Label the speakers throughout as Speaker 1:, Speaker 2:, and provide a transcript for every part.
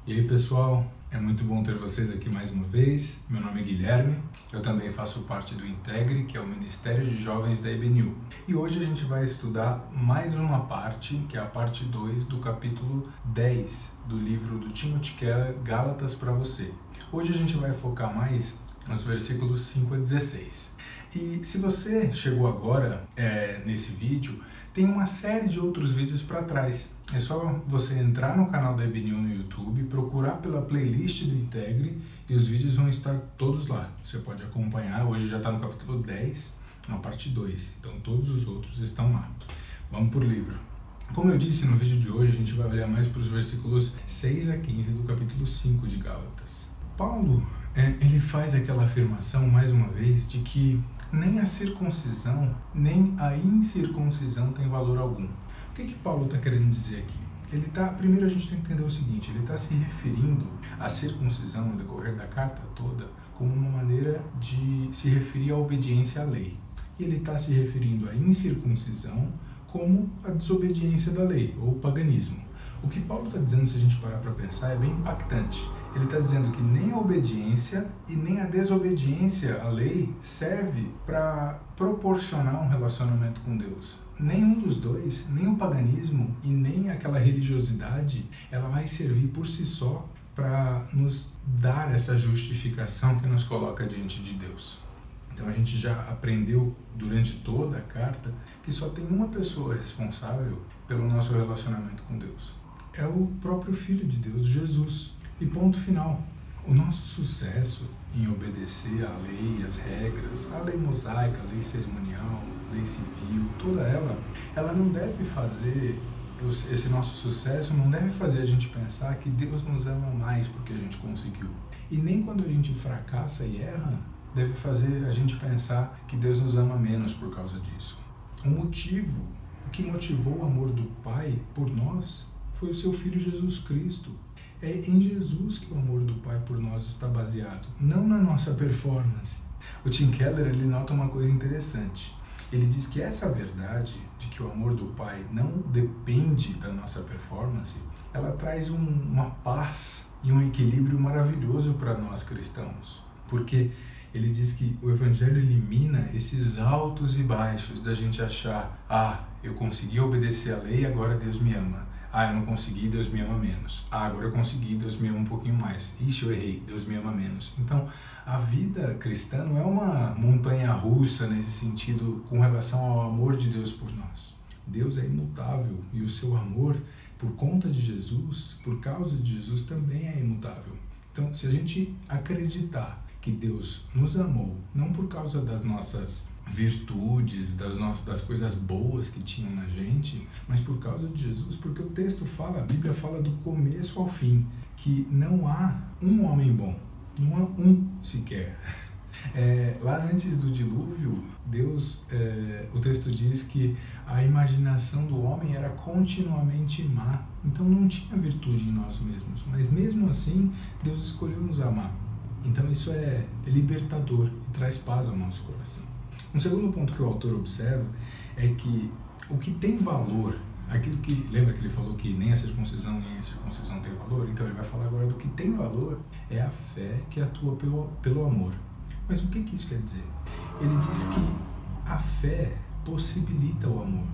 Speaker 1: E aí pessoal, é muito bom ter vocês aqui mais uma vez. Meu nome é Guilherme, eu também faço parte do Integre, que é o Ministério de Jovens da EBNU. E hoje a gente vai estudar mais uma parte, que é a parte 2 do capítulo 10 do livro do Timothy Keller, Gálatas para você. Hoje a gente vai focar mais nos versículos 5 a 16. E se você chegou agora nesse vídeo, tem uma série de outros vídeos para trás. É só você entrar no canal da EBNU no YouTube, procurar pela playlist do Integre e os vídeos vão estar todos lá. Você pode acompanhar, hoje já está no capítulo 10, na parte 2, então todos os outros estão lá. Vamos por livro. Como eu disse no vídeo de hoje, a gente vai olhar mais para os versículos 6 a 15 do capítulo 5 de Gálatas. Paulo, ele faz aquela afirmação mais uma vez de que nem a circuncisão, nem a incircuncisão tem valor algum. O que Paulo está querendo dizer aqui? Primeiro a gente tem que entender o seguinte, ele está se referindo à circuncisão no decorrer da carta toda como uma maneira de se referir à obediência à lei. E ele está se referindo à incircuncisão como a desobediência da lei, ou paganismo. O que Paulo está dizendo, se a gente parar para pensar, é bem impactante. Ele está dizendo que nem a obediência e nem a desobediência à lei serve para proporcionar um relacionamento com Deus. Nenhum dos dois, nem o paganismo e nem aquela religiosidade, ela vai servir por si só para nos dar essa justificação que nos coloca diante de Deus. Então a gente já aprendeu durante toda a carta que só tem uma pessoa responsável pelo nosso relacionamento com Deus. É o próprio Filho de Deus, Jesus. E ponto final. O nosso sucesso em obedecer à lei, às regras, a lei mosaica, a lei cerimonial, a lei civil, toda ela não deve fazer, esse nosso sucesso não deve fazer a gente pensar que Deus nos ama mais porque a gente conseguiu. E nem quando a gente fracassa e erra, deve fazer a gente pensar que Deus nos ama menos por causa disso. O que motivou o amor do Pai por nós foi o seu Filho Jesus Cristo. É em Jesus que o amor do Pai por nós está baseado, não na nossa performance. O Tim Keller ele nota uma coisa interessante. Ele diz que essa verdade de que o amor do Pai não depende da nossa performance, ela traz uma paz e um equilíbrio maravilhoso para nós cristãos. Porque ele diz que o Evangelho elimina esses altos e baixos da gente achar, eu consegui obedecer a lei, agora Deus me ama. Eu não consegui, Deus me ama menos. Agora eu consegui, Deus me ama um pouquinho mais. Ixi, eu errei, Deus me ama menos. Então, a vida cristã não é uma montanha-russa nesse sentido com relação ao amor de Deus por nós. Deus é imutável e o seu amor, por conta de Jesus, por causa de Jesus, também é imutável. Então, se a gente acreditar que Deus nos amou, não por causa das nossas virtudes, das coisas boas que tinham na gente, mas por causa de Jesus, porque o texto fala, a Bíblia fala do começo ao fim, que não há um homem bom, não há um sequer. Lá antes do dilúvio, o texto diz que a imaginação do homem era continuamente má, então não tinha virtude em nós mesmos, mas mesmo assim Deus escolheu nos amar. Então isso é libertador e traz paz ao nosso coração. Um segundo ponto que o autor observa é que o que tem valor, lembra que ele falou que nem a circuncisão nem a circuncisão tem valor? Então ele vai falar agora do que tem valor é a fé que atua pelo amor. Mas o que isso quer dizer? Ele diz que a fé possibilita o amor.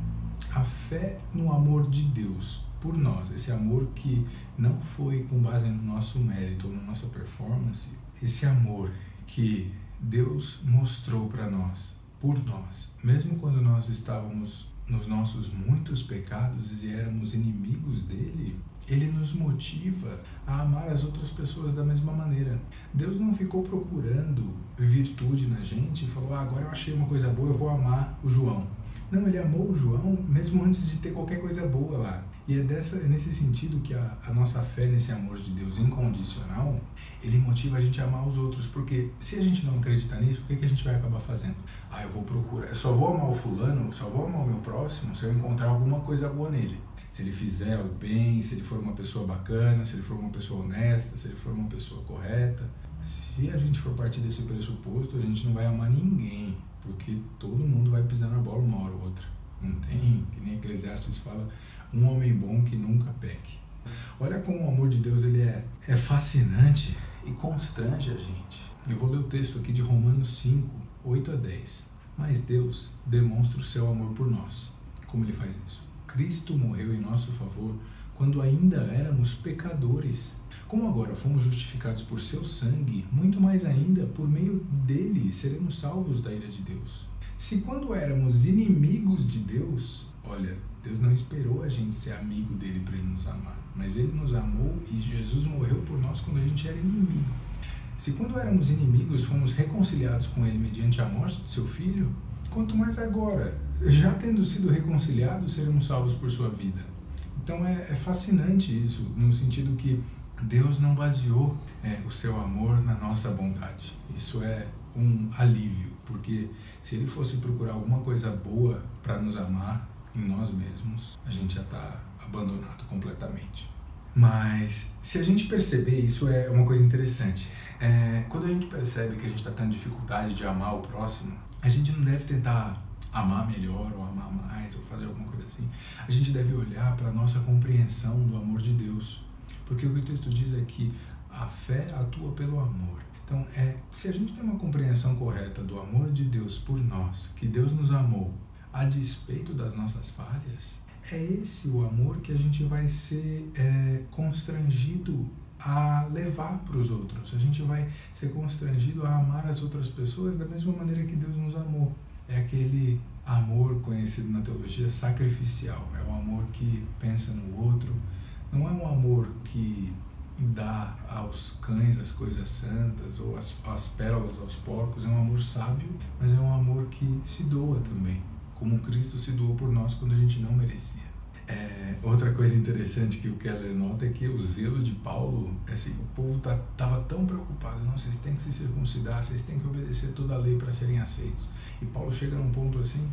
Speaker 1: A fé no amor de Deus por nós, esse amor que não foi com base no nosso mérito ou na nossa performance, esse amor que Deus mostrou para nós, por nós, mesmo quando nós estávamos nos nossos muitos pecados e éramos inimigos dele, ele nos motiva a amar as outras pessoas da mesma maneira. Deus não ficou procurando virtude na gente e falou, agora eu achei uma coisa boa, eu vou amar o João. Não, ele amou o João mesmo antes de ter qualquer coisa boa lá. E é nesse sentido que a nossa fé nesse amor de Deus incondicional, ele motiva a gente a amar os outros. Porque se a gente não acreditar nisso, o que a gente vai acabar fazendo? Eu vou procurar, eu só vou amar o fulano, só vou amar o meu próximo se eu encontrar alguma coisa boa nele. Se ele fizer o bem, se ele for uma pessoa bacana, se ele for uma pessoa honesta, se ele for uma pessoa correta. Se a gente for partir desse pressuposto, a gente não vai amar ninguém, porque todo mundo vai pisar na bola uma hora ou outra. Não tem, que nem Eclesiastes fala, um homem bom que nunca peque. Olha como o amor de Deus ele é fascinante e constrange a gente. Eu vou ler o texto aqui de Romanos 5, 8 a 10. Mas Deus demonstra o seu amor por nós. Como ele faz isso? Cristo morreu em nosso favor quando ainda éramos pecadores. Como agora fomos justificados por seu sangue, muito mais ainda, por meio dele, seremos salvos da ira de Deus. Se quando éramos inimigos de Deus, olha, Deus não esperou a gente ser amigo dele para ele nos amar, mas ele nos amou e Jesus morreu por nós quando a gente era inimigo. Se quando éramos inimigos fomos reconciliados com ele mediante a morte de seu filho, quanto mais agora, já tendo sido reconciliados, seremos salvos por sua vida. Então é fascinante isso, no sentido que Deus não baseou o seu amor na nossa bondade. Isso é um alívio, porque se ele fosse procurar alguma coisa boa para nos amar em nós mesmos, a gente já está abandonado completamente. Mas se a gente perceber, isso é uma coisa interessante. Quando a gente percebe que a gente está tendo dificuldade de amar o próximo, a gente não deve tentar amar melhor ou amar mais ou fazer alguma coisa assim. A gente deve olhar para a nossa compreensão do amor de Deus. Porque o que o texto diz é que a fé atua pelo amor. Então, se a gente tem uma compreensão correta do amor de Deus por nós, que Deus nos amou a despeito das nossas falhas, é esse o amor que a gente vai ser constrangido a levar para os outros. A gente vai ser constrangido a amar as outras pessoas da mesma maneira que Deus nos amou. É aquele amor conhecido na teologia sacrificial. É o amor que pensa no outro. Não é um amor que dá aos cães as coisas santas ou as pérolas aos porcos. É um amor sábio, mas é um amor que se doa também, como Cristo se doou por nós quando a gente não merecia. Outra coisa interessante que o Keller nota é que o zelo de Paulo, assim, o povo estava tão preocupado, não, vocês têm que se circuncidar, vocês têm que obedecer toda a lei para serem aceitos. E Paulo chega num ponto assim,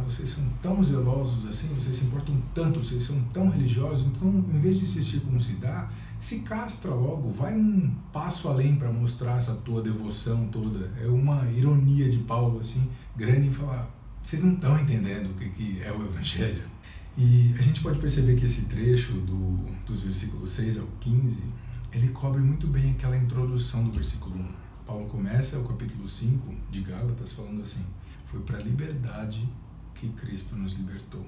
Speaker 1: vocês são tão zelosos assim, vocês se importam tanto, vocês são tão religiosos, então em vez de se circuncidar, se castra logo, vai um passo além para mostrar essa tua devoção toda. É uma ironia de Paulo assim, grande, em falar, vocês não estão entendendo o que é o Evangelho. E a gente pode perceber que esse trecho dos versículos 6 ao 15, ele cobre muito bem aquela introdução do versículo 1. Paulo começa o capítulo 5 de Gálatas falando assim, foi para a liberdade que Cristo nos libertou.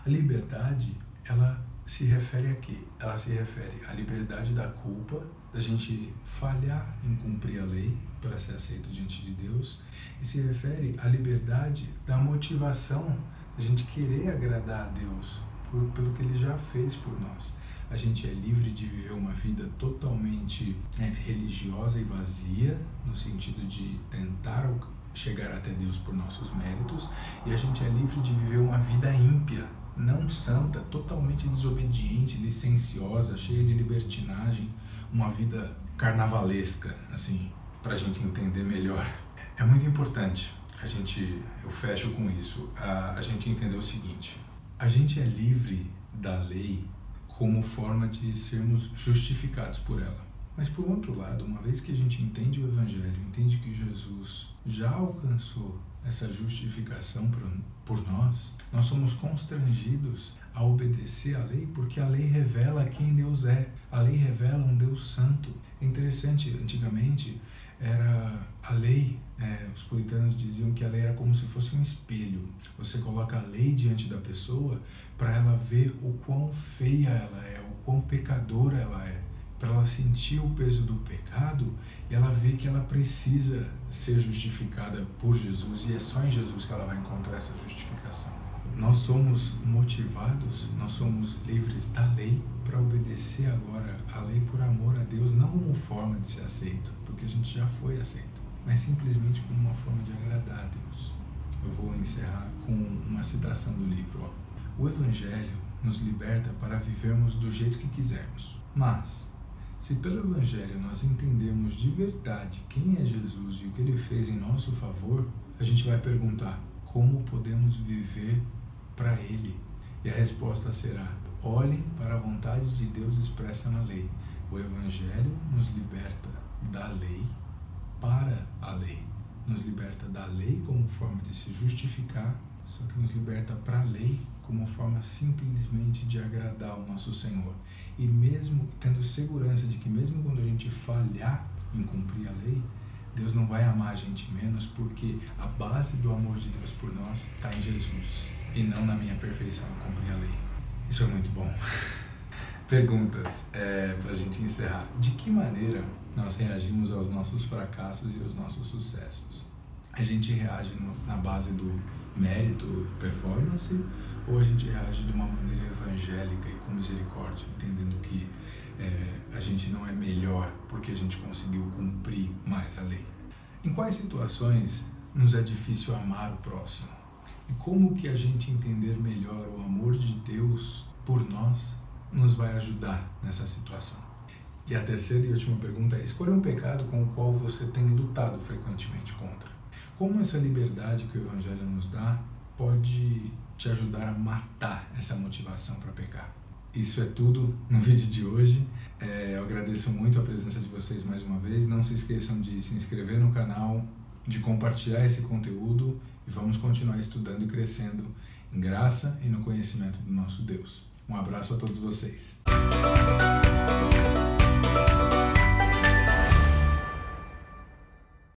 Speaker 1: A liberdade, ela se refere a quê? Ela se refere à liberdade da culpa, da gente falhar em cumprir a lei para ser aceito diante de Deus, e se refere à liberdade da motivação a gente querer agradar a Deus pelo que Ele já fez por nós. A gente é livre de viver uma vida totalmente religiosa e vazia, no sentido de tentar chegar até Deus por nossos méritos, e a gente é livre de viver uma vida ímpia, não santa, totalmente desobediente, licenciosa, cheia de libertinagem, uma vida carnavalesca, assim, para a gente entender melhor. É muito importante. Eu fecho com isso, a gente entender o seguinte, a gente é livre da lei como forma de sermos justificados por ela. Mas por outro lado, uma vez que a gente entende o Evangelho, entende que Jesus já alcançou essa justificação por nós, nós somos constrangidos a obedecer à lei, porque a lei revela quem Deus é, a lei revela um Deus santo. É interessante, antigamente, era a lei, os puritanos diziam que a lei era como se fosse um espelho. Você coloca a lei diante da pessoa para ela ver o quão feia ela é, o quão pecadora ela é, para ela sentir o peso do pecado e ela ver que ela precisa ser justificada por Jesus, e é só em Jesus que ela vai encontrar essa justificação. Nós somos motivados, nós somos livres da lei para obedecer agora a lei por amor a Deus, não como forma de ser aceito, porque a gente já foi aceito, mas simplesmente como uma forma de agradar a Deus. Eu vou encerrar com uma citação do livro. O Evangelho nos liberta para vivermos do jeito que quisermos, mas se pelo Evangelho nós entendemos de verdade quem é Jesus e o que Ele fez em nosso favor, a gente vai perguntar, como podemos viver para Ele? E a resposta será, olhem para a vontade de Deus expressa na lei. O Evangelho nos liberta da lei para a lei. Nos liberta da lei como forma de se justificar só que nos liberta para a lei como forma simplesmente de agradar o nosso Senhor. E mesmo tendo segurança de que mesmo quando a gente falhar em cumprir a lei, Deus não vai amar a gente menos, porque a base do amor de Deus por nós está em Jesus e não na minha perfeição em cumprir a lei. Isso é muito bom. Perguntas para a gente encerrar. De que maneira nós reagimos aos nossos fracassos e aos nossos sucessos? A gente reage na base do mérito, performance, ou a gente reage de uma maneira evangélica e com misericórdia, entendendo que a gente não é melhor porque a gente conseguiu cumprir mais a lei? Em quais situações nos é difícil amar o próximo? E como que a gente entender melhor o amor de Deus por nós nos vai ajudar nessa situação? E a terceira e última pergunta é: escolha um pecado com o qual você tem lutado frequentemente contra. Como essa liberdade que o Evangelho nos dá pode te ajudar a matar essa motivação para pecar? Isso é tudo no vídeo de hoje. Eu agradeço muito a presença de vocês mais uma vez. Não se esqueçam de se inscrever no canal, de compartilhar esse conteúdo e vamos continuar estudando e crescendo em graça e no conhecimento do nosso Deus. Um abraço a todos vocês.